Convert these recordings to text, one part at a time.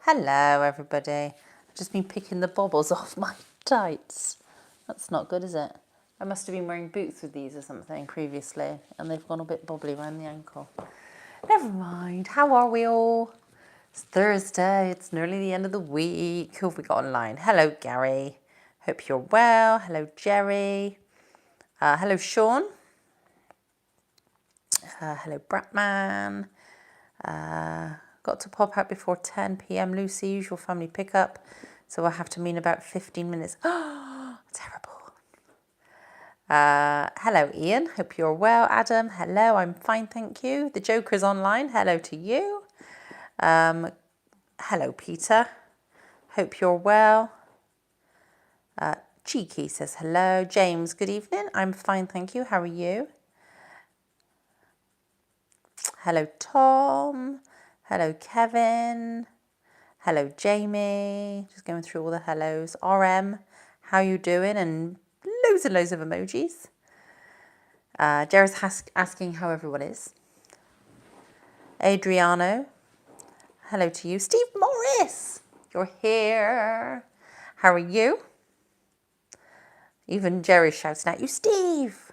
Hello everybody. I've just been picking the bobbles off my tights. That's not good, is it? I must have been wearing boots with these or something previously and they've gone a bit bobbly around the ankle. Never mind. How are we all? It's Thursday. It's nearly the end of the week. Who have we got online? Hello Gary. Hope you're well. Hello Jerry. Hello Sean. Hello Bratman. Got to pop out before 10 p.m. Lucy, usual family pickup. So I have to mean about 15 minutes. Oh, terrible. Hello Ian, hope you're well. Adam, hello, I'm fine, thank you. The Joker's online, hello to you. Hello Peter, hope you're well. Cheeky says hello. James, good evening. I'm fine, thank you. How are you? Hello Tom. Hello Kevin. Hello Jamie. Just going through all the hellos. RM, how you doing? And loads of emojis. Jerry's asking how everyone is. Adriano, hello to you. Steve Morris, you're here. How are you? Even Jerry's shouting at you, Steve.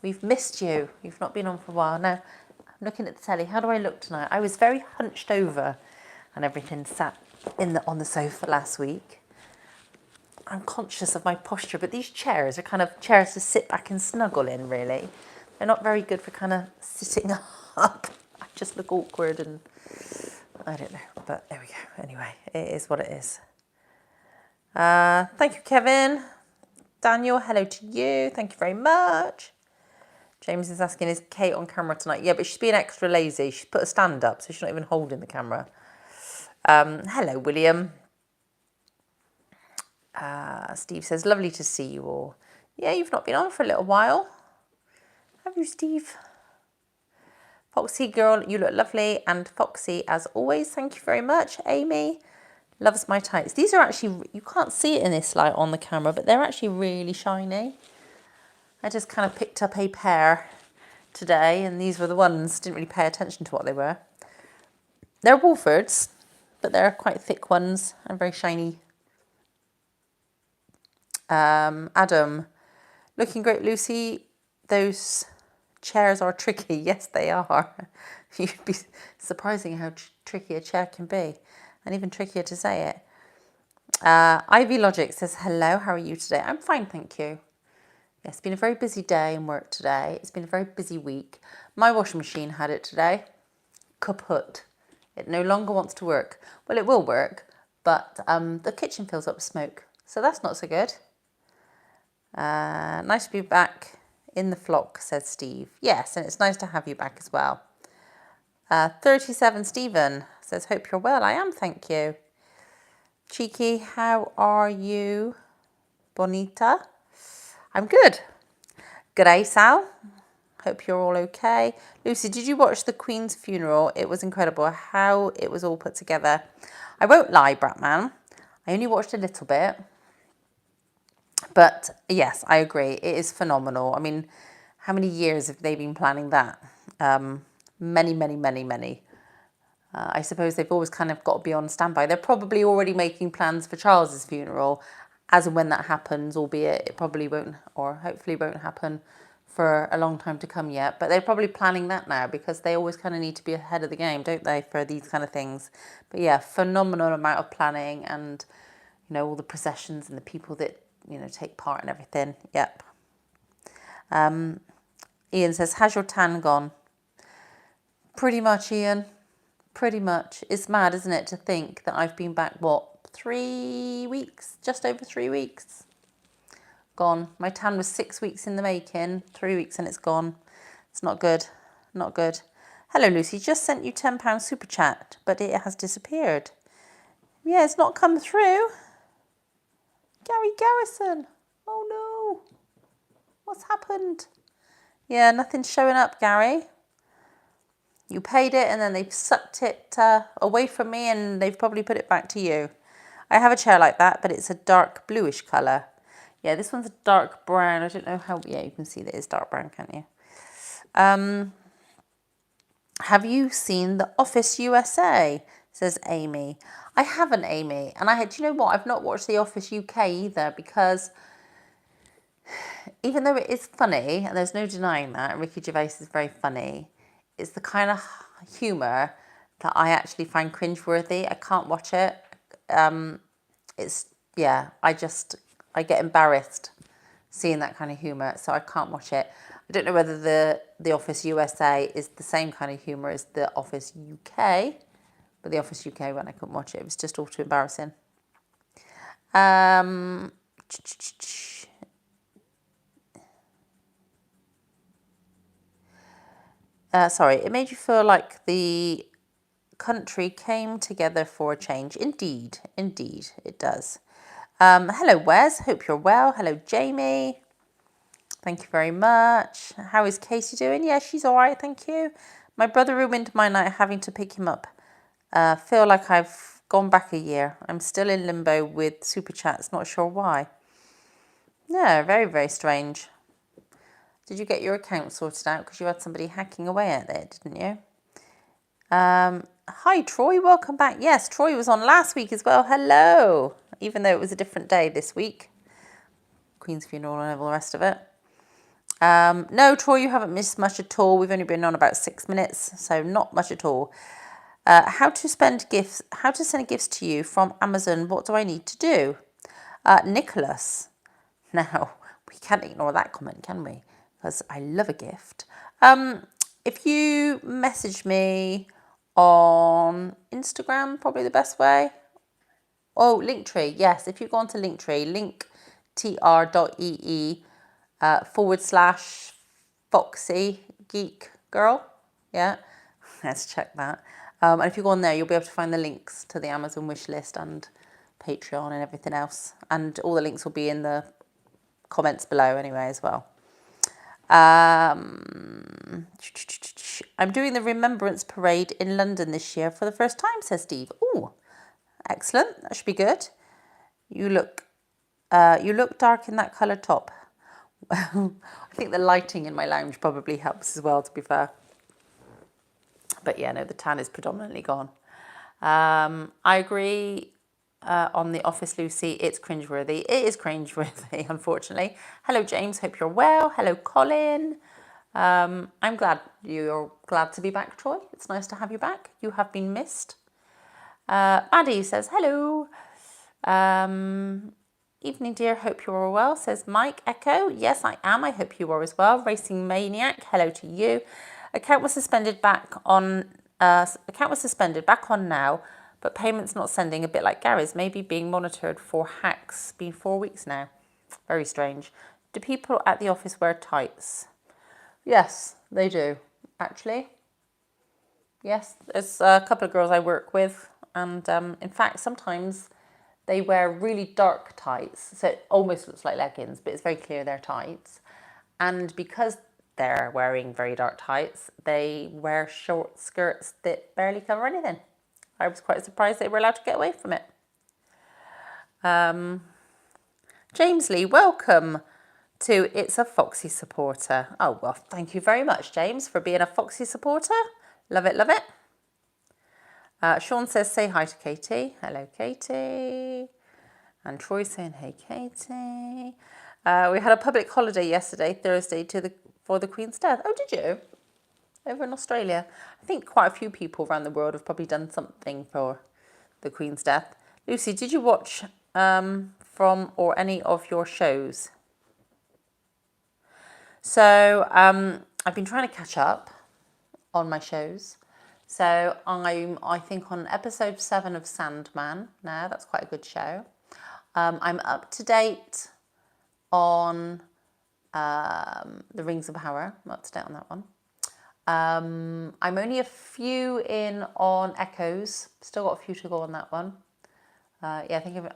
We've missed you. You've not been on for a while. Now, I'm looking at the telly. How do I look tonight? I was very hunched over and everything, sat on the sofa last week. I'm conscious of my posture, but these chairs are kind of chairs to sit back and snuggle in, really. They're not very good for kind of sitting up. I just look awkward and I don't know, but there we go. Anyway, it is what it is. Thank you, Kevin. Daniel, hello to you. Thank you very much. James is asking, is Kate on camera tonight? Yeah, but she's being extra lazy. She's put a stand up, so she's not even holding the camera. Hello, William. Steve says, lovely to see you all. Yeah, you've not been on for a little while. Have you, Steve? Foxy girl, you look lovely. And Foxy, as always, thank you very much. Amy loves my tights. These are actually, you can't see it in this light on the camera, but they're actually really shiny. I just kind of picked up a pair today, and these were the ones. Didn't really pay attention to what they were. They're Wolfords, but they're quite thick ones and very shiny. Adam, looking great, Lucy. Those chairs are tricky. Yes, they are. You'd be surprising how tricky a chair can be, and even trickier to say it. Ivy Logic says, hello, how are you today? I'm fine, thank you. Yeah, it's been a very busy day in work today. It's been a very busy week. My washing machine had it today. Kaput. It no longer wants to work. Well, it will work, but the kitchen fills up with smoke, so that's not so good. Nice to be back in the flock, says Steve. Yes, and it's nice to have you back as well. 37 Stephen says, hope you're well. I am, thank you. Cheeky, how are you? Bonita? I'm good. G'day, Sal. Hope you're all okay. Lucy, did you watch the Queen's funeral? It was incredible how it was all put together. I won't lie, Bratman. I only watched a little bit. But yes, I agree. It is phenomenal. I mean, how many years have they been planning that? Many. I suppose they've always kind of got to be on standby. They're probably already making plans for Charles's funeral as and when that happens, albeit it probably won't, or hopefully won't happen for a long time to come yet. But they're probably planning that now because they always kind of need to be ahead of the game, don't they, for these kind of things. But yeah, phenomenal amount of planning and, you know, all the processions and the people that, you know, take part and everything. Yep. Ian says, has your tan gone? Pretty much, Ian. Pretty much. It's mad, isn't it, to think that I've been back, what, 3 weeks? Just over 3 weeks. Gone. My tan was 6 weeks in the making. 3 weeks and it's gone. It's not good. Not good. Hello, Lucy. Just sent you £10 super chat, but it has disappeared. Yeah, it's not come through. Gary Garrison. Oh, no. What's happened? Yeah, nothing's showing up, Gary. You paid it and then they've sucked it away from me and they've probably put it back to you. I have a chair like that, but it's a dark bluish colour. Yeah, this one's a dark brown. I don't know how... Yeah, you can see that it's dark brown, can't you? Have you seen The Office USA? says Amy. I haven't, Amy. And do you know what? I've not watched The Office UK either, because even though it is funny, and there's no denying that, Ricky Gervais is very funny, it's the kind of humour that I actually find cringeworthy. I can't watch it. I get embarrassed seeing that kind of humour, so I can't watch it. I don't know whether the Office USA is the same kind of humour as The Office UK, but The Office UK, when I couldn't watch it, it was just all too embarrassing. Sorry, it made you feel like the country came together for a change. Indeed, it does. Hello, Wes. Hope you're well. Hello, Jamie. Thank you very much. How is Casey doing? Yeah, she's all right, thank you. My brother ruined my night having to pick him up. Feel like I've gone back a year. I'm still in limbo with super chats, not sure why. No, very, very strange. Did you get your account sorted out? Because you had somebody hacking away at it, didn't you? Hi, Troy. Welcome back. Yes, Troy was on last week as well. Hello. Even though it was a different day this week. Queen's funeral and all the rest of it. No, Troy, you haven't missed much at all. We've only been on about 6 minutes, so not much at all. How to send gifts to you from Amazon. What do I need to do? Nicholas. Now, we can't ignore that comment, can we? Because I love a gift. If you message me on Instagram, probably the best way. Oh, Linktree. Yes, if you go onto Linktree, linktr.ee /Foxy Geek Girl. Yeah, let's check that. And if you go on there, you'll be able to find the links to the Amazon wish list and Patreon and everything else. And all the links will be in the comments below anyway as well. I'm doing the Remembrance Parade in London this year for the first time, says Steve. Oh, excellent. That should be good. You look dark in that colour top. I think the lighting in my lounge probably helps as well, to be fair. But yeah, no, the tan is predominantly gone. I agree on The Office, Lucy. It's cringeworthy. It is cringeworthy, unfortunately. Hello, James. Hope you're well. Hello, Colin. I'm glad you're glad to be back, Troy. It's nice to have you back. You have been missed. Maddie says, hello. Evening, dear. Hope you're all well, says Mike Echo. Yes, I am. I hope you are as well. Racing Maniac. Hello to you. Account was suspended back on now, but payments not sending, a bit like Gary's. Maybe being monitored for hacks. Been 4 weeks now. Very strange. Do people at the office wear tights? Yes, they do, actually. Yes, there's a couple of girls I work with, and in fact, sometimes they wear really dark tights, so it almost looks like leggings, but it's very clear they're tights. And because they're wearing very dark tights, they wear short skirts that barely cover anything. I was quite surprised they were allowed to get away from it. James Lee, welcome to It's a Foxy Supporter. Oh, well, thank you very much, James, for being a Foxy supporter. Love it, love it. Sean says, say hi to Katie. Hello, Katie. And Troy saying, hey, Katie. We had a public holiday yesterday, Thursday, for the Queen's death. Oh, did you? Over in Australia. I think quite a few people around the world have probably done something for the Queen's death. Lucy, did you watch from or any of your shows? So I've been trying to catch up on my shows. So I think on episode 7 of Sandman now. That's quite a good show. I'm up to date on The Rings of Power. I'm up to date on that one. I'm only a few in on Echoes. Still got a few to go on that one. I think I'm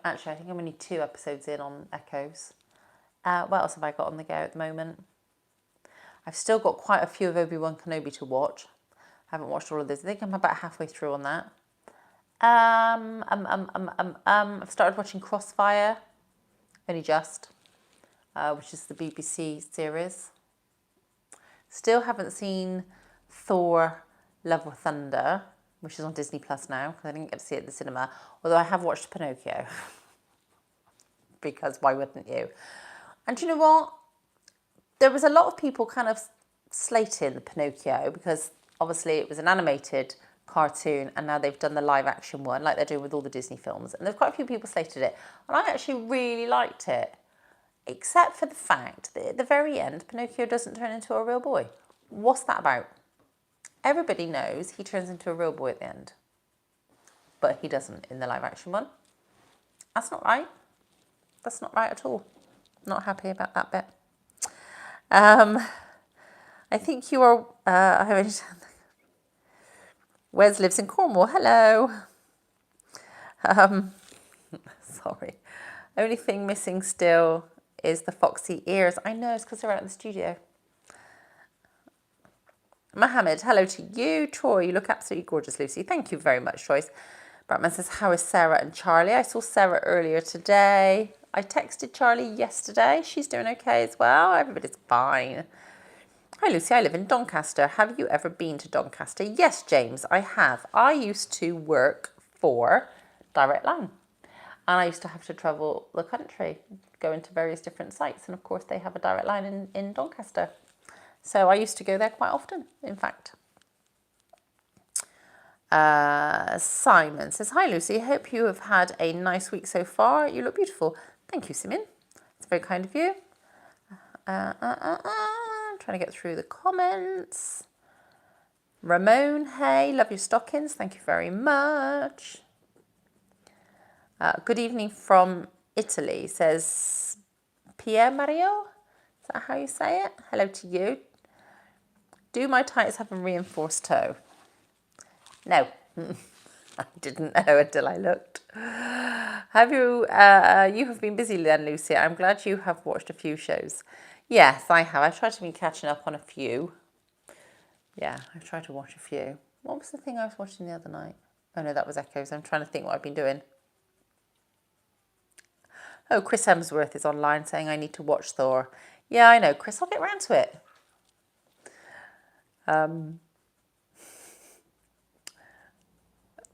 only 2 episodes in on Echoes. What else have I got on the go at the moment? I've still got quite a few of Obi-Wan Kenobi to watch. I haven't watched all of this. I think I'm about halfway through on that. I've started watching Crossfire, only just, which is the BBC series. Still haven't seen Thor: Love or Thunder. which is on Disney Plus now, because I didn't get to see it at the cinema. Although I have watched Pinocchio, because why wouldn't you? And you know what? There was a lot of people kind of slating Pinocchio because obviously it was an animated cartoon and now they've done the live action one like they're doing with all the Disney films. And there's quite a few people slated it. And I actually really liked it, except for the fact that at the very end, Pinocchio doesn't turn into a real boy. What's that about? Everybody knows he turns into a real boy at the end, but he doesn't in the live action one. That's not right. That's not right at all. Not happy about that bit. I think you are, Wes lives in Cornwall. Hello. Sorry. Only thing missing still is the foxy ears. I know, it's because they're out in the studio. Mohammed, hello to you. Troy, you look absolutely gorgeous, Lucy. Thank you very much, Joyce. Bratman says, how is Sarah and Charlie? I saw Sarah earlier today. I texted Charlie yesterday. She's doing okay as well. Everybody's fine. Hi, Lucy. I live in Doncaster. Have you ever been to Doncaster? Yes, James, I have. I used to work for Direct Line. And I used to have to travel the country, go into various different sites. And, of course, they have a Direct Line in Doncaster. So I used to go there quite often, in fact. Simon says, hi, Lucy. Hope you have had a nice week so far. You look beautiful. Thank you, Simon. It's very kind of you. Trying to get through the comments. Ramon, hey, love your stockings. Thank you very much. Good evening from Italy, says Pier Mario. Is that how you say it? Hello to you. Do my tights have a reinforced toe? No. I didn't know until I looked. Have you, you have been busy then, Lucy. I'm glad you have watched a few shows. Yes, I have. I've tried to be catching up on a few. Yeah, I've tried to watch a few. What was the thing I was watching the other night? Oh no, that was Echoes. I'm trying to think what I've been doing. Oh, Chris Hemsworth is online saying I need to watch Thor. Yeah, I know, Chris. I'll get round to it.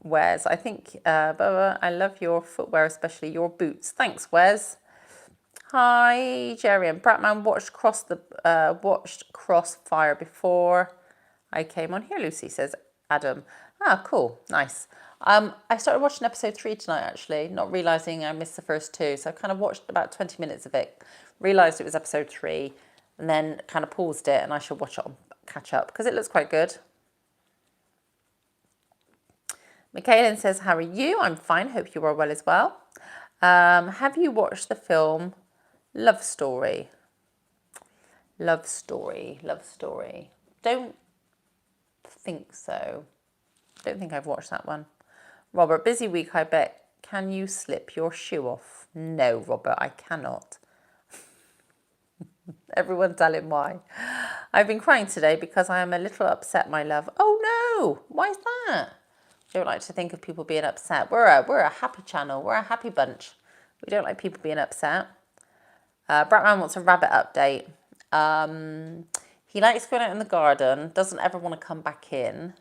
Wes, I think, Boa, I love your footwear, especially your boots. Thanks, Wes. Hi, Jerry and Bratman. Watched Crossfire before I came on here, Lucy, says Adam. Ah, cool. Nice. I started watching episode 3 tonight, actually, not realising I missed the first 2. So I kind of watched about 20 minutes of it, realised it was episode 3, and then kind of paused it, and I should watch it on catch up, because it looks quite good. Michaelan says, how are you? I'm fine. Hope you are well as well. Have you watched the film Love Story? Love Story. Don't think so. Don't think I've watched that one. Robert, busy week, I bet. Can you slip your shoe off? No, Robert, I cannot. Everyone tell him why. I've been crying today because I am a little upset, my love. Oh no, why is that? I don't like to think of people being upset. We're a happy channel. We're a happy bunch. We don't like people being upset. Bratman wants a rabbit update. He likes going out in the garden, doesn't ever want to come back in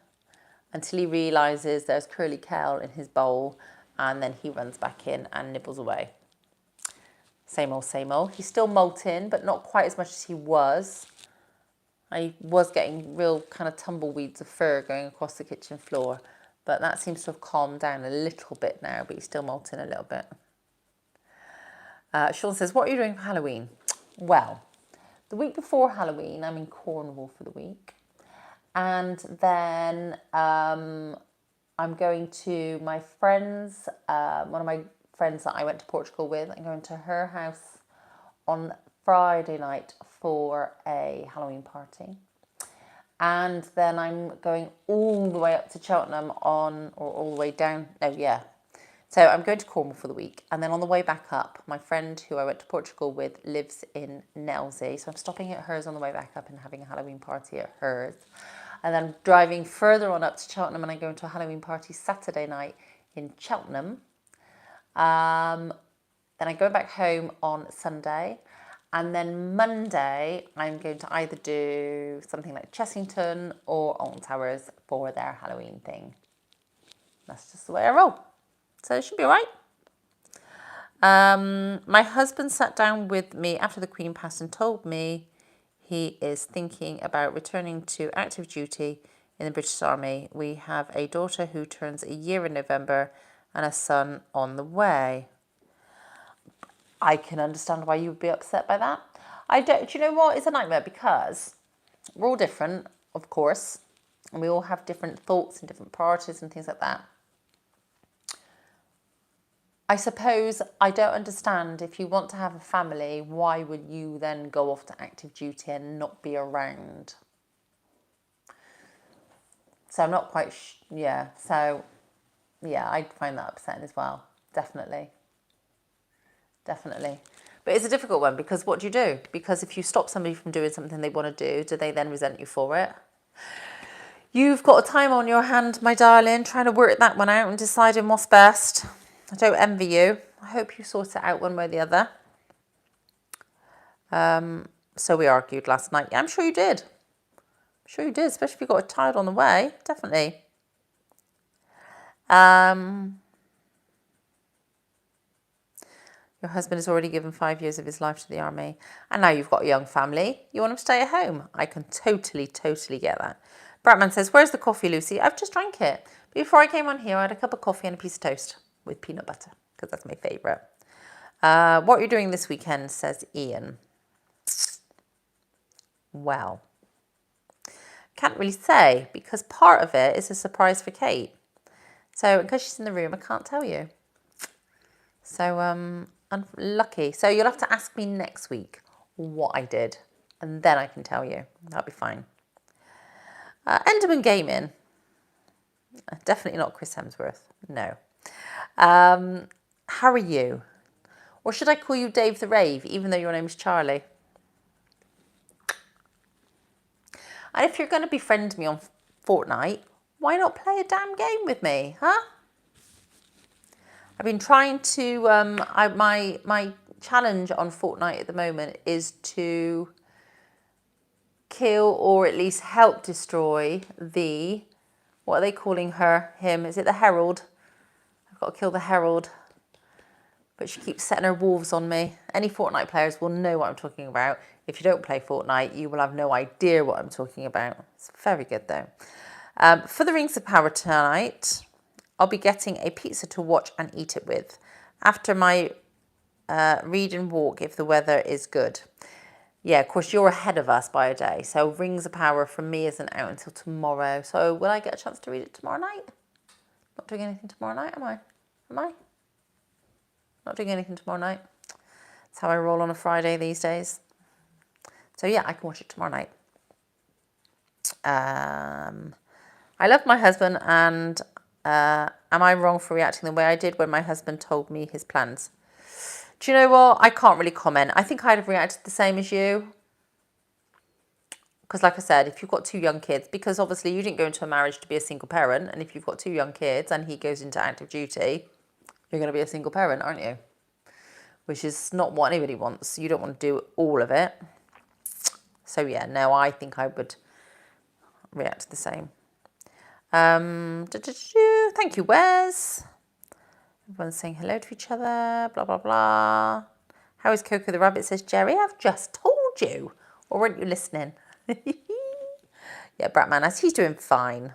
until he realises there's curly kale in his bowl, and then he runs back in and nibbles away. Same old, same old. He's still molting, but not quite as much as he was. I was getting real kind of tumbleweeds of fur going across the kitchen floor, but that seems to have calmed down a little bit now, but he's still molting a little bit. Sean says, what are you doing for Halloween? Well, the week before Halloween, I'm in Cornwall for the week. And then I'm going to my friend's, one of my friends that I went to Portugal with. I'm going to her house on Friday night for a Halloween party. And then I'm going all the way up to Cheltenham or all the way down. So I'm going to Cornwall for the week. And then on the way back up, my friend who I went to Portugal with lives in Nelsey. So I'm stopping at hers on the way back up and having a Halloween party at hers. And then driving further on up to Cheltenham, and I'm going to a Halloween party Saturday night in Cheltenham. Then I'm going back home on Sunday. And then Monday, I'm going to either do something like Chessington or Alton Towers for their Halloween thing. That's just the way I roll. So it should be all right. My husband sat down with me after the Queen passed and told me he is thinking about returning to active duty in the British Army. We have a daughter who turns a year in November and a son on the way. I can understand why you would be upset by that. Do you know what? It's a nightmare because we're all different, of course, and we all have different thoughts and different priorities and things like that. I suppose I don't understand, if you want to have a family, why would you then go off to active duty and not be around? So I'm not quite, So, I'd find that upsetting as well. Definitely. But it's a difficult one because what do you do? Because if you stop somebody from doing something they want to do they then resent you for it? You've got a time on your hand, my darling, trying to work that one out and deciding what's best. I don't envy you. I hope you sort it out one way or the other. So we argued last night. Yeah, I'm sure you did. Especially if you got a child on the way. Definitely. Your husband has already given 5 years of his life to the army. And now you've got a young family. You want him to stay at home. I can totally get that. Bratman says, where's the coffee, Lucy? I've just drank it. Before I came on here, I had a cup of coffee and a piece of toast with peanut butter, because that's my favourite. What are you doing this weekend, says Ian. Well, can't really say, because part of it is a surprise for Kate. So, because she's in the room, I can't tell you. So, I'm lucky. So you'll have to ask me next week what I did, and then I can tell you. That'll be fine. Enderman Gaming. Definitely not Chris Hemsworth. No. How are you? Or should I call you Dave the Rave, even though your name's Charlie? And if you're going to befriend me on Fortnite, why not play a damn game with me, huh? I've been trying to, my challenge on Fortnite at the moment is to kill or at least help destroy the, what are they calling him? Is it the Herald? I've got to kill the Herald. But she keeps setting her wolves on me. Any Fortnite players will know what I'm talking about. If you don't play Fortnite, you will have no idea what I'm talking about. It's very good though. For the Rings of Power tonight, I'll be getting a pizza to watch and eat it with after my read and walk if the weather is good. Yeah, of course, you're ahead of us by a day. So Rings of Power from me isn't out until tomorrow. So will I get a chance to read it tomorrow night? Not doing anything tomorrow night, am I? Not doing anything tomorrow night. That's how I roll on a Friday these days. So yeah, I can watch it tomorrow night. I love my husband, and am I wrong for reacting the way I did when my husband told me his plans? Do you know what? I can't really comment. I think I'd have reacted the same as you. Because like I said, if you've got 2 young kids, because obviously you didn't go into a marriage to be a single parent, and if you've got 2 young kids and he goes into active duty, you're going to be a single parent, aren't you? Which is not what anybody wants. You don't want to do all of it. So yeah, no, I think I would react the same. Thank you, Wes. Everyone's saying hello to each other, blah, blah, blah. How is Coco the Rabbit, says Jerry. I've just told you. Or weren't you listening? Yeah, Bratman, as he's doing fine.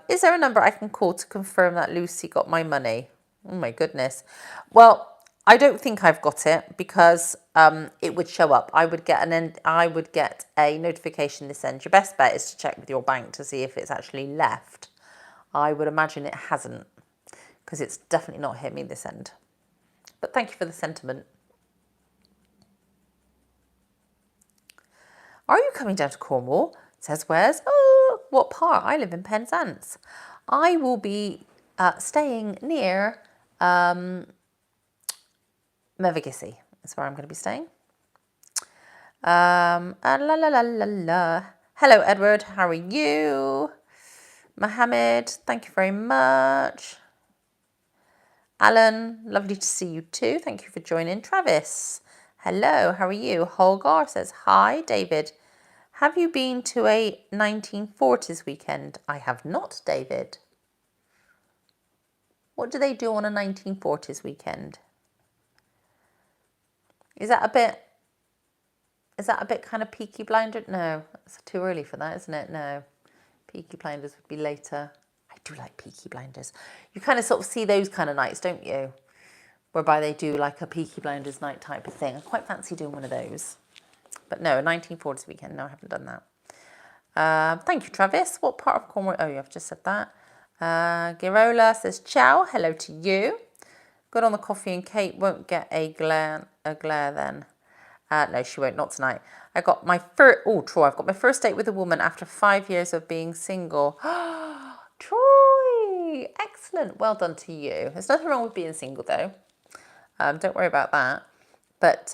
Is there a number I can call to confirm that Lucy got my money? Oh my goodness. Well, I don't think I've got it because it would show up. I would get a notification this end. Your best bet is to check with your bank to see if it's actually left. I would imagine it hasn't, because it's definitely not hit me this end. But thank you for the sentiment. Are you coming down to Cornwall? Says Wes. Oh, what part? I live in Penzance. I will be staying near Mevagissey. That's where I'm going to be staying. La la la la la. Hello, Edward. How are you? Mohammed, thank you very much. Alan, lovely to see you too. Thank you for joining. Travis, hello, how are you? Holgar says, hi. David, have you been to a 1940s weekend? I have not, David. What do they do on a 1940s weekend? Is that a bit kind of Peaky Blinders? No, it's too early for that, isn't it? No, Peaky Blinders would be later. I do like Peaky Blinders. You kind of sort of see those kind of nights, don't you? Whereby they do like a Peaky Blinders night type of thing. I quite fancy doing one of those. But no, a 1940s weekend. No, I haven't done that. Thank you, Travis. What part of Cornwall? Oh, I've just said that. Girola says, ciao. Hello to you. Good on the coffee and Kate won't get a glare then. No, she won't. Not tonight. I've got my first date with a woman after 5 years of being single. Troy! Excellent. Well done to you. There's nothing wrong with being single, though. Don't worry about that. But,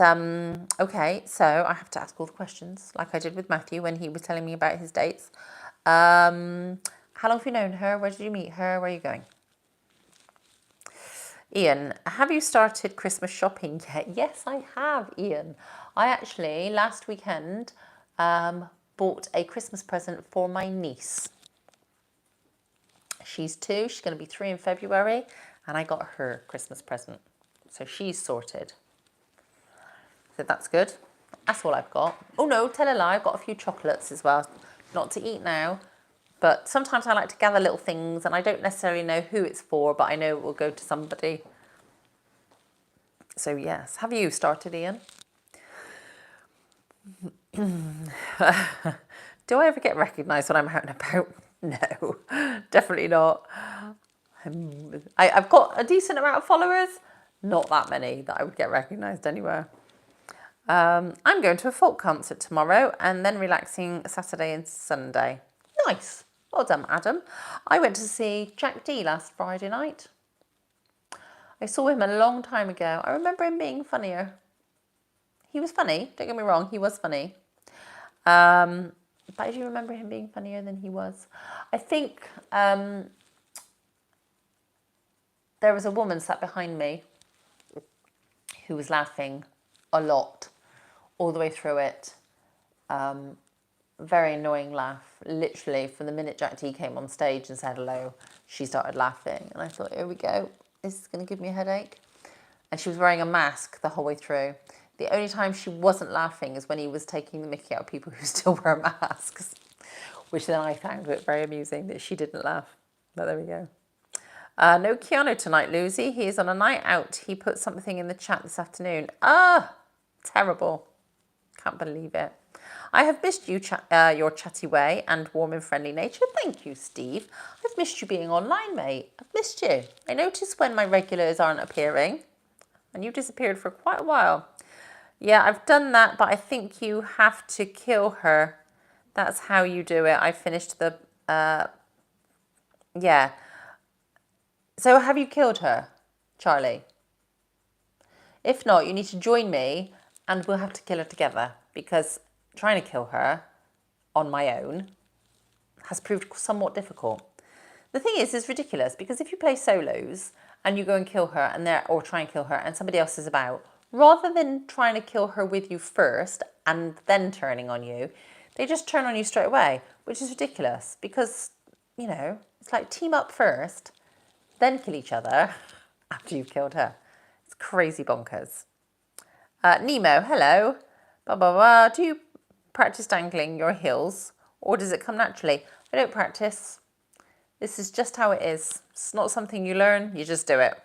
okay, so I have to ask all the questions, like I did with Matthew when he was telling me about his dates. How long have you known her? Where did you meet her? Where are you going? Ian, have you started Christmas shopping yet? Yes, I have, Ian. I actually, last weekend, bought a Christmas present for my niece. She's 2, she's going to be 3 in February, and I got her Christmas present. So she's sorted. So that's good. That's all I've got. Oh no, tell a lie, I've got a few chocolates as well. Not to eat now, but sometimes I like to gather little things and I don't necessarily know who it's for, but I know it will go to somebody. So yes, have you started, Ian? Do I ever get recognised when I'm out and about? No, definitely not. I've got a decent amount of followers, not that many that I would get recognised anywhere. I'm going to a folk concert tomorrow and then relaxing Saturday and Sunday. Nice. Well done, Adam. I went to see Jack D last Friday night. I saw him a long time ago. I remember him being funnier. He was funny, don't get me wrong, he was funny. But I do remember him being funnier than he was. I think there was a woman sat behind me who was laughing a lot all the way through it. Very annoying laugh. Literally, from the minute Jack D came on stage and said hello, she started laughing. And I thought, here we go. This is going to give me a headache. And she was wearing a mask the whole way through. The only time she wasn't laughing is when he was taking the mickey out of people who still wear masks. Which then I found it very amusing that she didn't laugh. But there we go. No Keanu tonight, Lucy. He is on a night out. He put something in the chat this afternoon. Ah, terrible. Can't believe it. I have missed you, your chatty way and warm and friendly nature. Thank you, Steve. I've missed you being online, mate. I've missed you. I notice when my regulars aren't appearing. And you disappeared for quite a while. Yeah, I've done that, but I think you have to kill her. That's how you do it. I finished the... yeah. So have you killed her, Charlie? If not, you need to join me and we'll have to kill her together, because trying to kill her on my own has proved somewhat difficult. The thing is, it's ridiculous, because if you play solos and you go and kill her or try and kill her and somebody else is about, rather than trying to kill her with you first and then turning on you, they just turn on you straight away, which is ridiculous, because, you know, it's like team up first, then kill each other after you've killed her. It's crazy bonkers. Nemo, hello. Blah, blah, blah. Do you practice dangling your heels, or does it come naturally? I don't practice. This is just how it is. It's not something you learn, you just do it.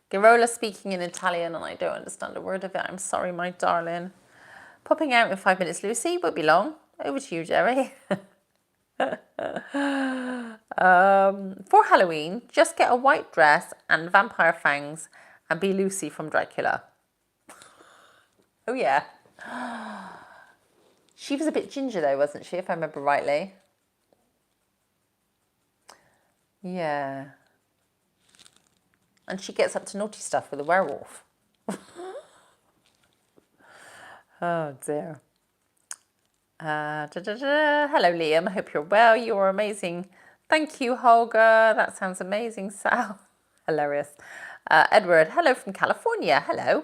Girola speaking in Italian and I don't understand a word of it. I'm sorry, my darling. Popping out in 5 minutes, Lucy. Won't be long. Over to you, Jerry. For Halloween, just get a white dress and vampire fangs and be Lucy from Dracula. Oh, yeah. She was a bit ginger, though, wasn't she, if I remember rightly? Yeah. And she gets up to naughty stuff with a werewolf. Oh, dear. Hello, Liam. I hope you're well. You are amazing. Thank you, Holger. That sounds amazing, Sal. Hilarious. Edward, hello from California. Hello.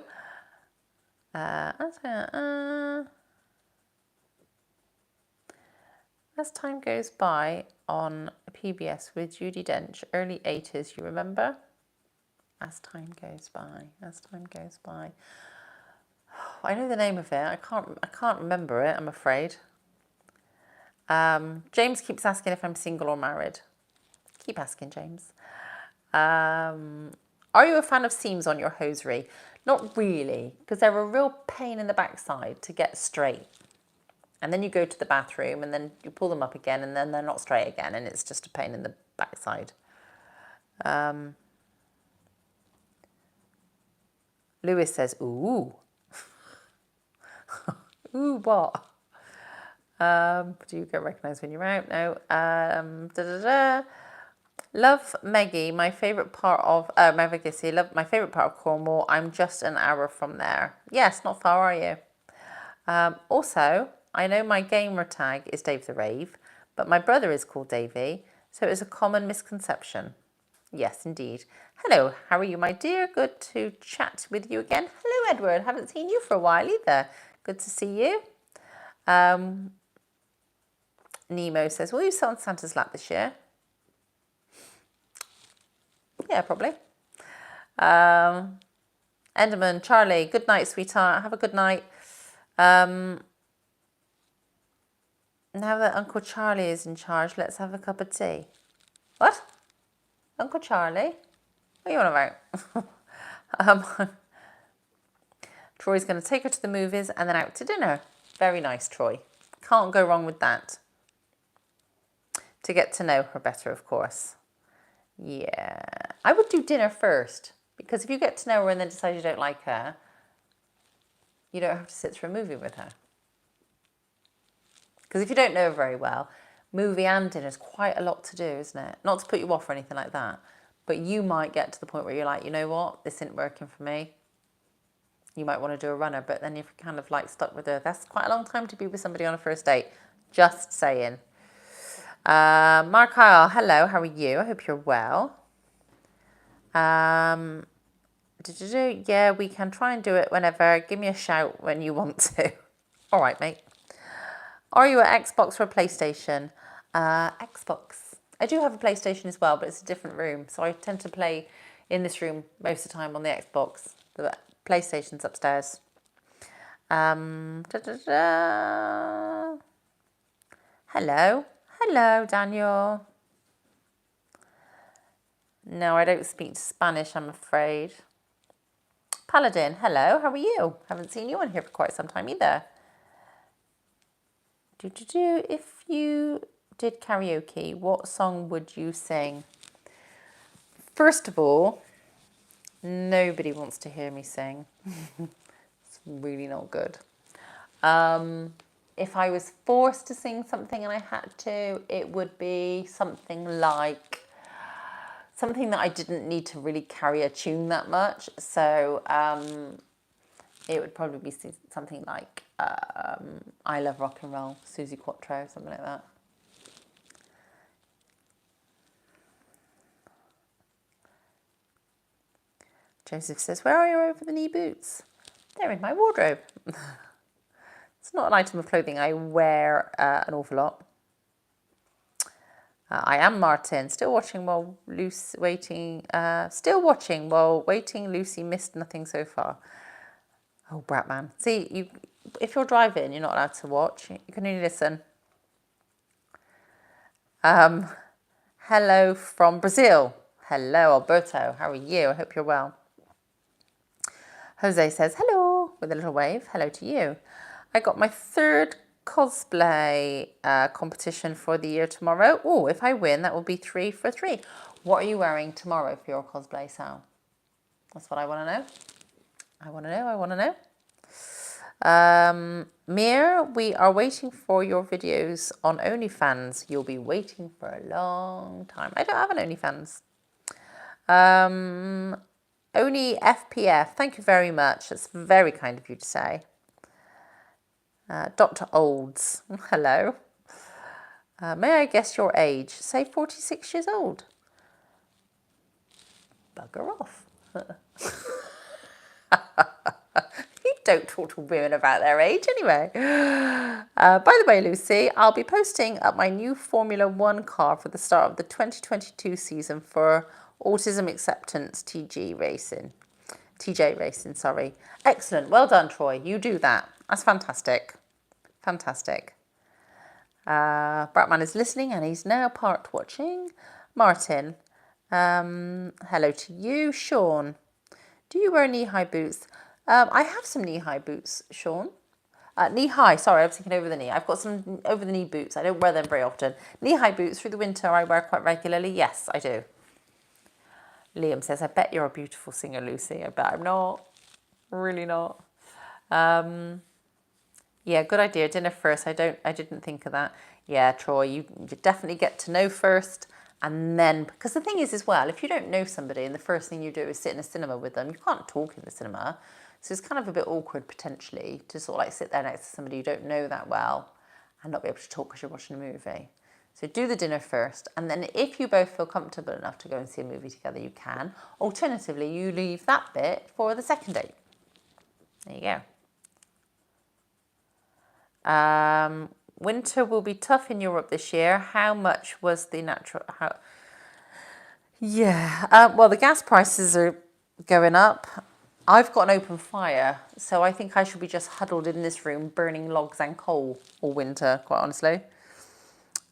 As Time Goes By on PBS with Judi Dench, early 80s, you remember? As Time Goes By, As Time Goes By. I know the name of it. I can't remember it, I'm afraid. James keeps asking if I'm single or married. Keep asking, James. Are you a fan of seams on your hosiery? Not really, because they're a real pain in the backside to get straight. And then you go to the bathroom and then you pull them up again and then they're not straight again and it's just a pain in the backside. Lewis says, ooh. Ooh, what? Do you get recognised when you're out? No. Love Maggie, my favourite part of my favourite part of Cornwall. I'm just an hour from there. Yes, not far, are you? Also, I know my gamer tag is Dave the Rave, but my brother is called Davey, so it's a common misconception. Yes, indeed. Hello, how are you, my dear? Good to chat with you again. Hello, Edward. Haven't seen you for a while either. Good to see you. Nemo says, will you sit on Santa's lap this year? Yeah, probably. Enderman, Charlie, good night, sweetheart. Have a good night. Now that Uncle Charlie is in charge, let's have a cup of tea. What? Uncle Charlie? What are you on about? Troy's going to take her to the movies and then out to dinner. Very nice, Troy. Can't go wrong with that. To get to know her better, of course. Yeah. I would do dinner first, because if you get to know her and then decide you don't like her, you don't have to sit through a movie with her. Because if you don't know her very well, movie and dinner is quite a lot to do, isn't it? Not to put you off or anything like that, but you might get to the point where you're like, you know what, this isn't working for me. You might want to do a runner, but then you're kind of like stuck with her. That's quite a long time to be with somebody on a first date. Just saying. Mark Kyle, hello, how are you? I hope you're well. Yeah, we can try and do it whenever. Give me a shout when you want to. All right, mate. Are you at Xbox or PlayStation? Xbox. I do have a PlayStation as well, but it's a different room. So I tend to play in this room most of the time on the Xbox. The PlayStation's upstairs. Hello. Hello, Daniel. No, I don't speak Spanish, I'm afraid. Paladin, hello, how are you? Haven't seen you on here for quite some time either. If you did karaoke, what song would you sing? First of all, nobody wants to hear me sing. It's really not good. If I was forced to sing something and I had to, it would be something like something that I didn't need to really carry a tune that much. So it would probably be something like I Love Rock and Roll, Susie Quattro, something like that. Joseph says, where are your over-the-knee boots? They're in my wardrobe. It's not an item of clothing I wear an awful lot. I am Martin, still watching while waiting. Lucy missed nothing so far. Oh, Bratman. See, if you're driving, you're not allowed to watch. You can only listen. Hello from Brazil. Hello, Alberto. How are you? I hope you're well. Jose says, hello, with a little wave. Hello to you. I got my third cosplay competition for the year tomorrow. Oh, if I win, that will be 3 for 3. What are you wearing tomorrow for your cosplay, Sal? That's what I want to know. I want to know. Mir, we are waiting for your videos on OnlyFans. You'll be waiting for a long time. I don't have an OnlyFans. Only FPF, thank you very much. That's very kind of you to say. Dr. Olds, hello. May I guess your age? Say 46 years old. Bugger off. You don't talk to women about their age anyway. By the way, Lucy, I'll be posting up my new Formula One car for the start of the 2022 season for Autism Acceptance TJ Racing, sorry. Excellent. Well done, Troy. You do that. That's fantastic. Fantastic. Bratman is listening and he's now parked watching. Martin, hello to you. Sean, do you wear knee-high boots? I have some knee-high boots, Sean. Knee-high, sorry, I was thinking over the knee. I've got some over-the-knee boots. I don't wear them very often. Knee-high boots through the winter I wear quite regularly. Yes, I do. Liam says, I bet you're a beautiful singer, Lucy. I bet I'm not. Really not. Yeah, good idea. Dinner first. I didn't think of that. Yeah, Troy, you definitely get to know first. And then, because the thing is as well, if you don't know somebody and the first thing you do is sit in a cinema with them, you can't talk in the cinema. So it's kind of a bit awkward potentially to sort of like sit there next to somebody you don't know that well and not be able to talk because you're watching a movie. So do the dinner first, and then if you both feel comfortable enough to go and see a movie together, you can. Alternatively, you leave that bit for the second date. There you go. Winter will be tough in Europe this year. How much was the natural... well, the gas prices are going up. I've got an open fire, so I think I should be just huddled in this room burning logs and coal all winter, quite honestly.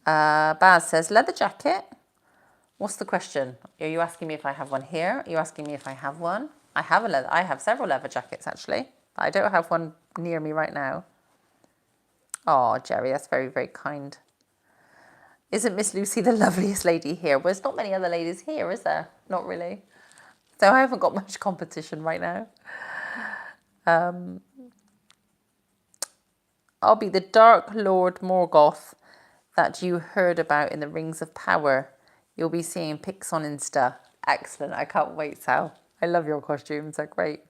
Baz says, leather jacket. What's the question? Are you asking me if I have one here? Are you asking me if I have one? I have several leather jackets, actually. I don't have one near me right now. Oh, Jerry, that's very, very kind. Isn't Miss Lucy the loveliest lady here? Well, there's not many other ladies here, is there? Not really. So I haven't got much competition right now. I'll be the Dark Lord Morgoth that you heard about in the Rings of Power. You'll be seeing pics on Insta. Excellent. I can't wait, Sal. I love your costumes. They're great.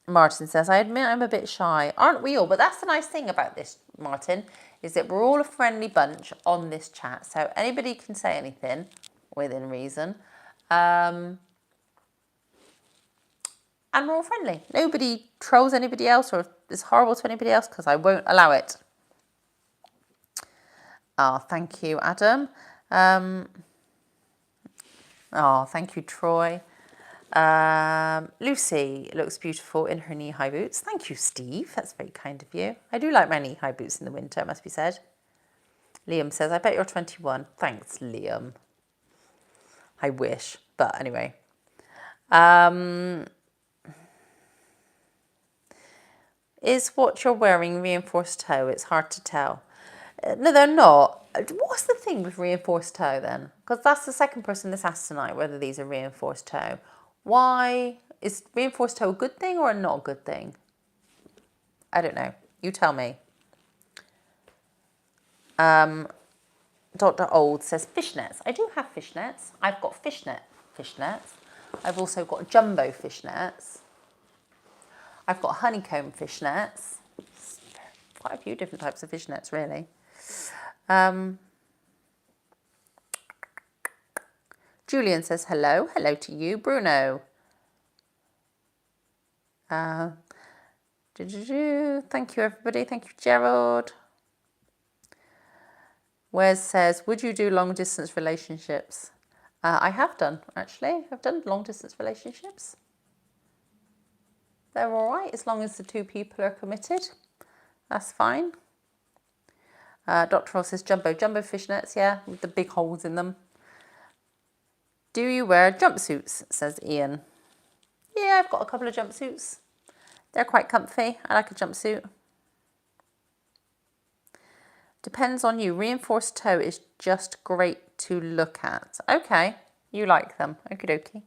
Martin says, I admit I'm a bit shy. Aren't we all? But that's the nice thing about this, Martin, is that we're all a friendly bunch on this chat. So anybody can say anything within reason. And we're all friendly. Nobody trolls anybody else or is horrible to anybody else because I won't allow it. Oh, thank you, Adam. Thank you, Troy. Lucy looks beautiful in her knee-high boots. Thank you, Steve. That's very kind of you. I do like my knee-high boots in the winter, it must be said. Liam says, I bet you're 21. Thanks, Liam. I wish. But anyway. Is what you're wearing reinforced toe? It's hard to tell. No, they're not. What's the thing with reinforced toe then? Because that's the second person that's asked tonight whether these are reinforced toe. Why? Is reinforced toe a good thing or a not a good thing? I don't know. You tell me. Dr. Old says fishnets. I do have fishnets. I've got fishnets. I've also got jumbo fishnets. I've got honeycomb fishnets. Quite a few different types of fishnets, really. Julian says hello. Hello to you, Bruno. Thank you, everybody. Thank you, Gerald. Wes says, would you do long distance relationships? I have done, actually. I've done long distance relationships. They're all right as long as the two people are committed. That's fine. Dr. Ross says jumbo fishnets, yeah, with the big holes in them. Do you wear jumpsuits? Says Ian. Yeah, I've got a couple of jumpsuits. They're quite comfy. I like a jumpsuit. Depends on you. Reinforced toe is just great to look at. Okay, you like them. Okie dokie.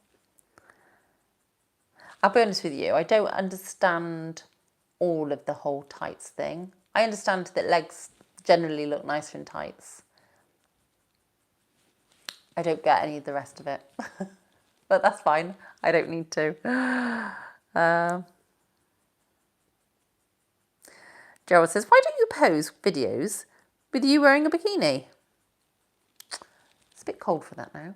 I'll be honest with you, I don't understand all of the whole tights thing. I understand that legs generally look nicer in tights. I don't get any of the rest of it. But that's fine. I don't need to. Gerald says, why don't you post videos with you wearing a bikini? It's a bit cold for that now.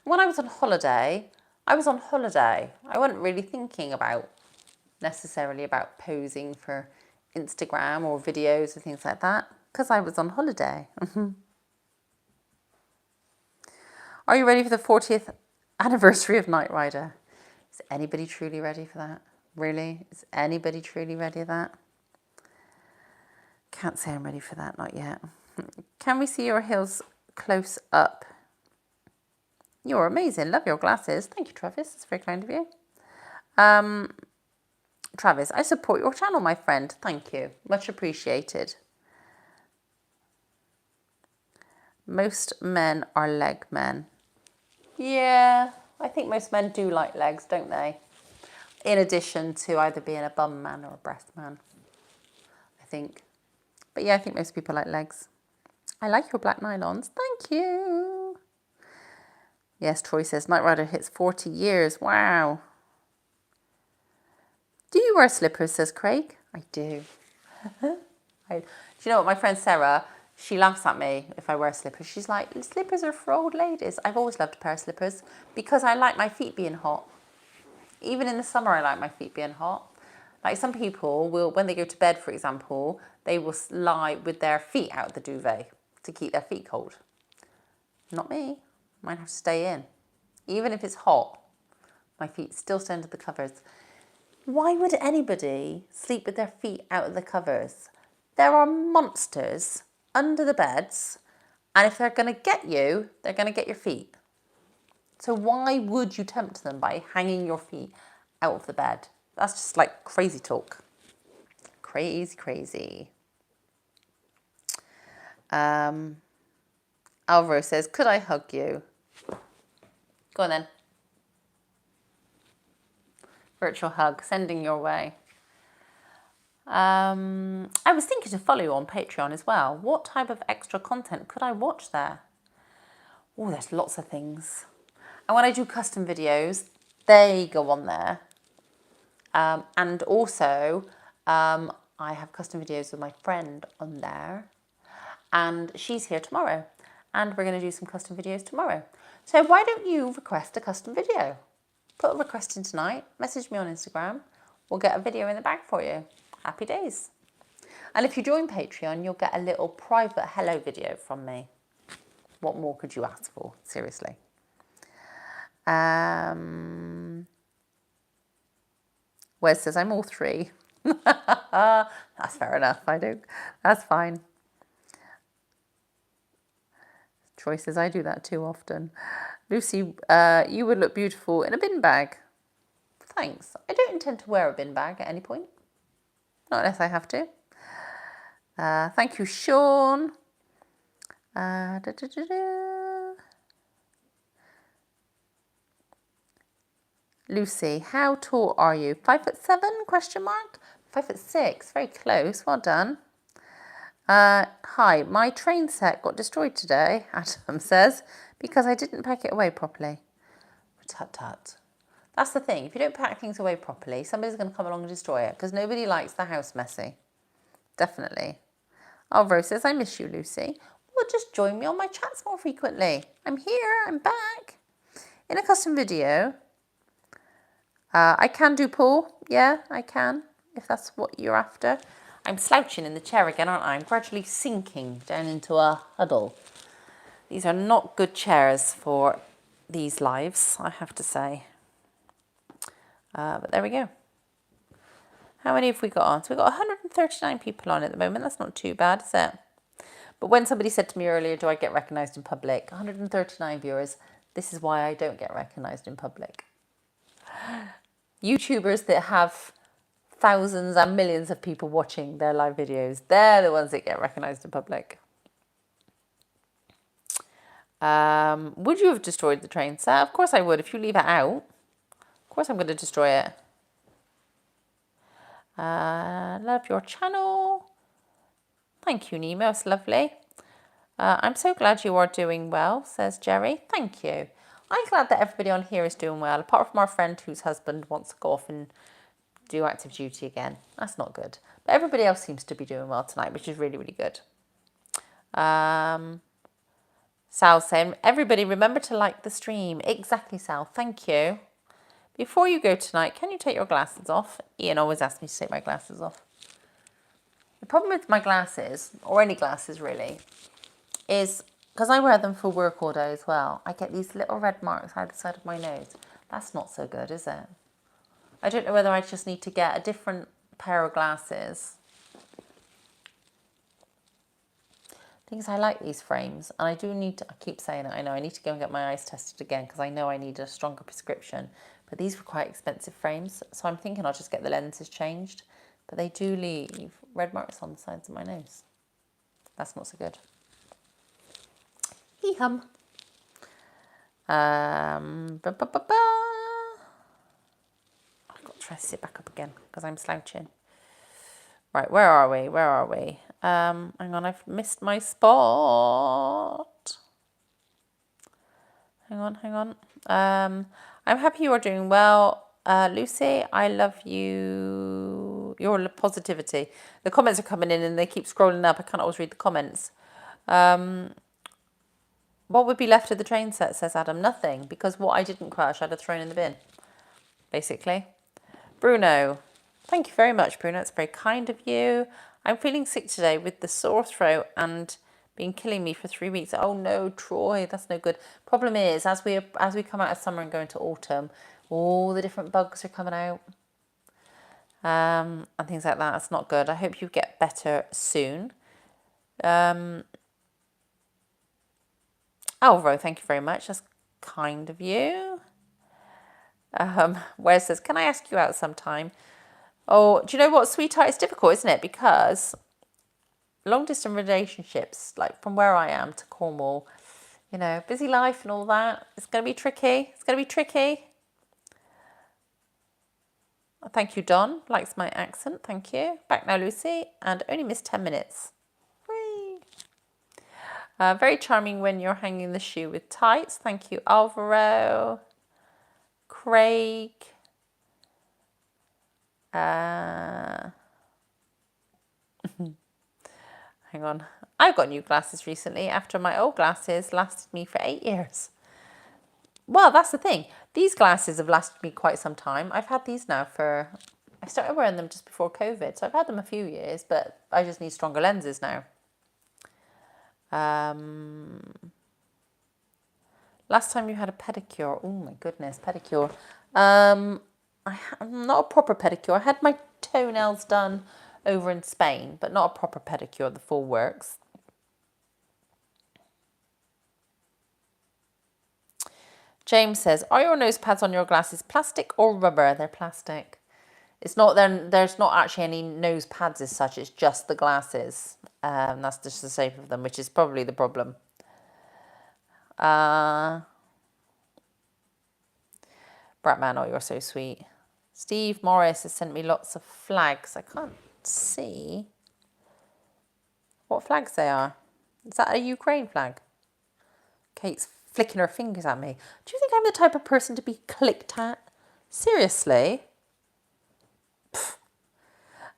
When I was on holiday, I was on holiday. I wasn't really thinking about necessarily about posing for Instagram or videos or things like that because I was on holiday. Are you ready for the 40th anniversary of Knight Rider? Is anybody truly ready for that? Really? Is anybody truly ready for that? Can't say I'm ready for that, not yet. Can we see your heels close up? You're amazing. Love your glasses. Thank you, Travis. It's very kind of you. Travis, I support your channel, my friend. Thank you. Much appreciated. Most men are leg men. Yeah, I think most men do like legs, don't they? In addition to either being a bum man or a breast man, I think. But yeah, I think most people like legs. I like your black nylons. Thank you. Yes, Troy says, Knight Rider hits 40 years. Wow. Do you wear slippers, says Craig? I do. Do you know what? My friend Sarah, she laughs at me if I wear slippers. She's like, slippers are for old ladies. I've always loved a pair of slippers because I like my feet being hot. Even in the summer, I like my feet being hot. Like some people will, when they go to bed, for example, they will lie with their feet out the duvet to keep their feet cold. Not me. Mine have to stay in. Even if it's hot, my feet still stay under the covers. Why would anybody sleep with their feet out of the covers? There are monsters under the beds, and if they're going to get you, they're going to get your feet. So why would you tempt them by hanging your feet out of the bed? That's just like crazy talk. Crazy, crazy. Alvaro says, could I hug you? Go on then. Virtual hug, sending your way. I was thinking to follow you on Patreon as well. What type of extra content could I watch there? Oh, there's lots of things. And when I do custom videos, they go on there. And also, I have custom videos with my friend on there. And she's here tomorrow. And we're going to do some custom videos tomorrow. So why don't you request a custom video? Put a request in tonight, message me on Instagram, we'll get a video in the bag for you. Happy days. And if you join Patreon, you'll get a little private hello video from me. What more could you ask for? Seriously. Wes says, I'm all three. That's fair enough, I do. That's fine. Troy says, I do that too often. Lucy, you would look beautiful in a bin bag. Thanks. I don't intend to wear a bin bag at any point. Not unless I have to. Thank you, Sean. Lucy, how tall are you? 5'7"? Question mark. 5'6". Very close. Well done. Hi, my train set got destroyed today, Adam says, because I didn't pack it away properly. Tut tut. That's the thing. If you don't pack things away properly, somebody's going to come along and destroy it because nobody likes the house messy. Definitely. Alvaro says, I miss you, Lucy. Well, just join me on my chats more frequently. I'm here. I'm back. In a custom video. I can do pull. Yeah, I can, if that's what you're after. I'm slouching in the chair again, aren't I? I'm gradually sinking down into a huddle. These are not good chairs for these lives, I have to say. But there we go. How many have we got on? So we've got 139 people on at the moment. That's not too bad, is it? But when somebody said to me earlier, do I get recognised in public? 139 viewers. This is why I don't get recognised in public. YouTubers that have thousands and millions of people watching their live videos, they're the ones that get recognised in public. Would you have destroyed the train set? Of course I would. If you leave it out, of course I'm going to destroy it. Love your channel. Thank you, Nemo. It's lovely. I'm so glad you are doing well, says Jerry. Thank you. I'm glad that everybody on here is doing well, apart from our friend whose husband wants to go off and do active duty again. That's not good. But everybody else seems to be doing well tonight, which is really, really good. Sal saying, everybody remember to like the stream. Exactly, Sal. Thank you. Before you go tonight, can you take your glasses off? Ian always asks me to take my glasses off. The problem with my glasses, or any glasses really, is because I wear them for work all day as well, I get these little red marks either side of my nose. That's not so good, is it? I don't know whether I just need to get a different pair of glasses. Things I like these frames, and I do need to, I keep saying it, I know I need to go and get my eyes tested again because I know I need a stronger prescription, but these were quite expensive frames, so I'm thinking I'll just get the lenses changed, but they do leave red marks on the sides of my nose. That's not so good. Hee-hum. I've got to try to sit back up again because I'm slouching. Right, where are we? Hang on, I've missed my spot. Hang on. I'm happy you are doing well. Lucy, I love you. Your positivity. The comments are coming in and they keep scrolling up. I can't always read the comments. What would be left of the train set, says Adam? Nothing, because what I didn't crush, I'd have thrown in the bin, basically. Bruno. Thank you very much, Bruno. It's very kind of you. I'm feeling sick today with the sore throat and been killing me for 3 weeks. Oh no, Troy, that's no good. Problem is, as we come out of summer and go into autumn, all the different bugs are coming out. And things like that. It's not good. I hope you get better soon. Alvaro, thank you very much. That's kind of you. Where says, can I ask you out sometime? Oh, do you know what, sweetheart? It's difficult, isn't it? Because long distance relationships, like from where I am to Cornwall, you know, busy life and all that, it's going to be tricky. Thank you, Don. Likes my accent. Thank you. Back now, Lucy. And only missed 10 minutes. Whee! Very charming when you're hanging the shoe with tights. Thank you, Alvaro. Craig. Hang on. I got new glasses recently after my old glasses lasted me for 8 years. Well, that's the thing. These glasses have lasted me quite some time. I've had these now I started wearing them just before COVID, so I've had them a few years, but I just need stronger lenses now. Last time you had a pedicure. Oh my goodness, pedicure. I'm not a proper pedicure. I had my toenails done over in Spain, but not a proper pedicure, the full works. James says, are your nose pads on your glasses plastic or rubber? They're plastic. It's not then. There's not actually any nose pads as such. It's just the glasses. That's just the shape of them, which is probably the problem. Bratman, oh, you're so sweet. Steve Morris has sent me lots of flags. I can't see what flags they are. Is that a Ukraine flag? Kate's flicking her fingers at me. Do you think I'm the type of person to be clicked at? Seriously?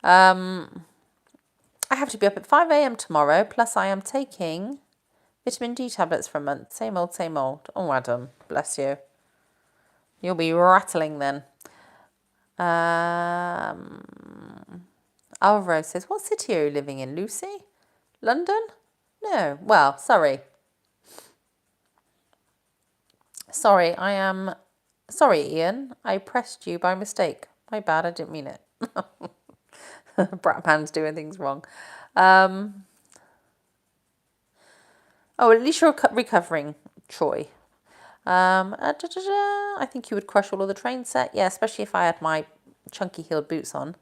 I have to be up at 5 a.m. tomorrow, plus I am taking vitamin D tablets for a month. Same old, same old. Oh, Adam, bless you. You'll be rattling then. Alvaro says, what city are you living in, Lucy? London? No. Well, Surrey. Sorry, Ian. I pressed you by mistake. My bad, I didn't mean it. Bratman's doing things wrong. Oh, at least you're recovering, Troy. I think you would crush all of the train set. Yeah, especially if I had my chunky heeled boots on.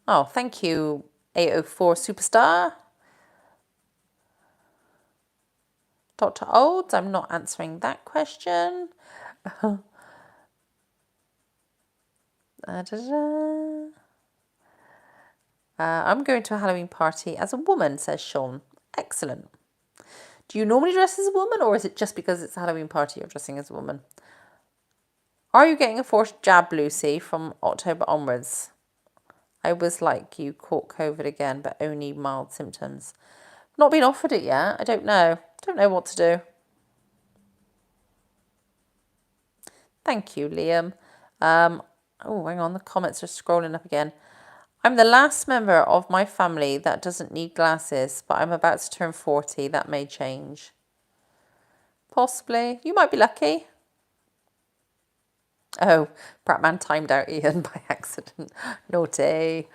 Oh, thank you, 804 Superstar. Dr. Olds, I'm not answering that question. I'm going to a Halloween party as a woman, says Sean. Excellent. Do you normally dress as a woman, or is it just because it's a Halloween party you're dressing as a woman? Are you getting a forced jab, Lucy, from October onwards? I was like you, caught COVID again, but only mild symptoms. Not been offered it yet. I don't know. Don't know what to do. Thank you, Liam. Oh, hang on, the comments are scrolling up again. I'm the last member of my family that doesn't need glasses, but I'm about to turn 40. That may change. Possibly. You might be lucky. Oh, Bratman timed out Ian by accident. Naughty.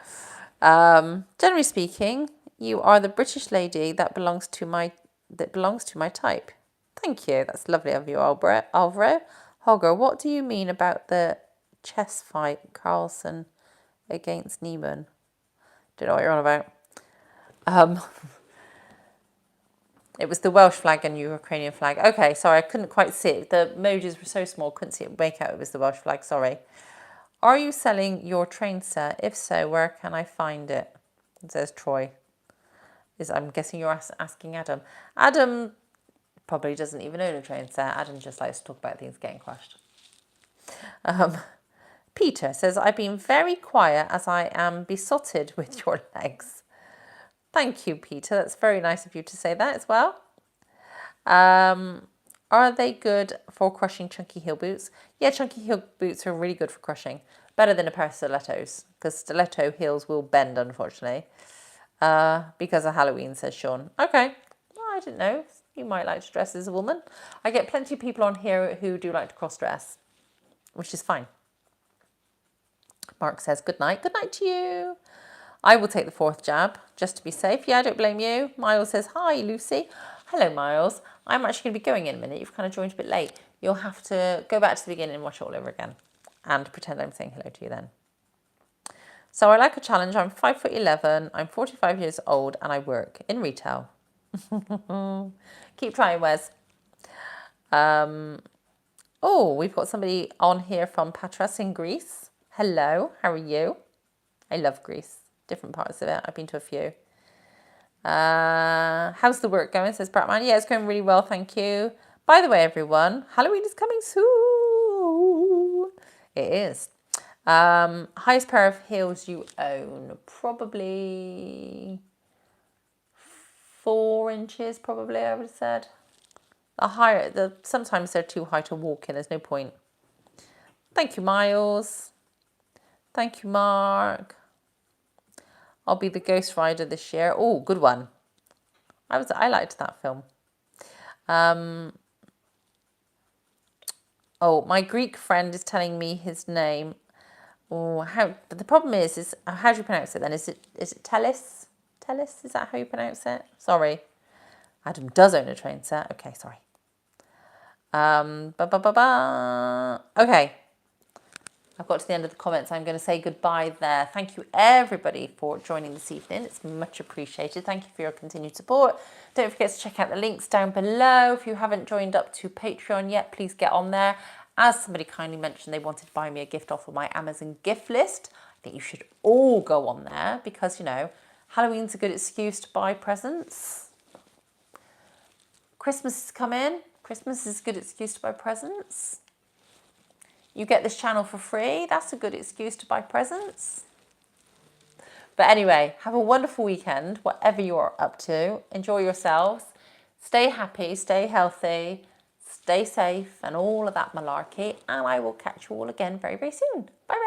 Generally speaking, you are the British lady that belongs to my type. Thank you. That's lovely of you, Alvaro. Holger, what do you mean about the chess fight, Carlson against Neiman? Don't know what you're on about. It was the Welsh flag and Ukrainian flag. Okay, sorry, I couldn't quite see it. The emojis were so small, couldn't see it. Make out it was the Welsh flag. Sorry. Are you selling your train set? If so, where can I find it? It says Troy. I'm guessing you're asking Adam. Adam probably doesn't even own a train set. Adam just likes to talk about things getting crushed. Peter says, I've been very quiet as I am besotted with your legs. Thank you, Peter. That's very nice of you to say that as well. Are they good for crushing chunky heel boots? Yeah, chunky heel boots are really good for crushing. Better than a pair of stilettos, because stiletto heels will bend, unfortunately. Because of Halloween, says Sean. Okay, well, I didn't know. You might like to dress as a woman. I get plenty of people on here who do like to cross-dress, which is fine. Mark says, good night. Good night to you. I will take the 4th jab, just to be safe. Yeah, I don't blame you. Miles says, hi, Lucy. Hello, Miles. I'm actually going to be going in a minute. You've kind of joined a bit late. You'll have to go back to the beginning and watch it all over again. And pretend I'm saying hello to you then. So I like a challenge. I'm 5'11". I'm 45 years old and I work in retail. Keep trying, Wes. Oh, we've got somebody on here from Patras in Greece. Hello, how are you? I love Greece. Different parts of it. I've been to a few. How's the work going? Says Bratman. Yeah, it's going really well, thank you. By the way, everyone, Halloween is coming soon. It is. Highest pair of heels you own? Probably 4 inches, probably, I would have said. Sometimes they're too high to walk in. There's no point. Thank you, Miles. Thank you, Mark. I'll be the Ghost Rider this year. Oh, good one. I liked that film. Oh, my Greek friend is telling me his name. Oh, but the problem is how do you pronounce it then? Is it Telis? Telis? Is that how you pronounce it? Sorry. Adam does own a train set. Okay, sorry. Okay. I've got to the end of the comments. I'm going to say goodbye there. Thank you, everybody, for joining this evening. It's much appreciated. Thank you for your continued support. Don't forget to check out the links down below. If you haven't joined up to Patreon yet, please get on there. As somebody kindly mentioned, they wanted to buy me a gift off of my Amazon gift list. I think you should all go on there because, Halloween's a good excuse to buy presents. Christmas is coming. Christmas is a good excuse to buy presents. You get this channel for free. That's a good excuse to buy presents. But anyway, have a wonderful weekend, whatever you're up to. Enjoy yourselves. Stay happy, stay healthy, stay safe, and all of that malarkey. And I will catch you all again very, very soon. Bye, bye.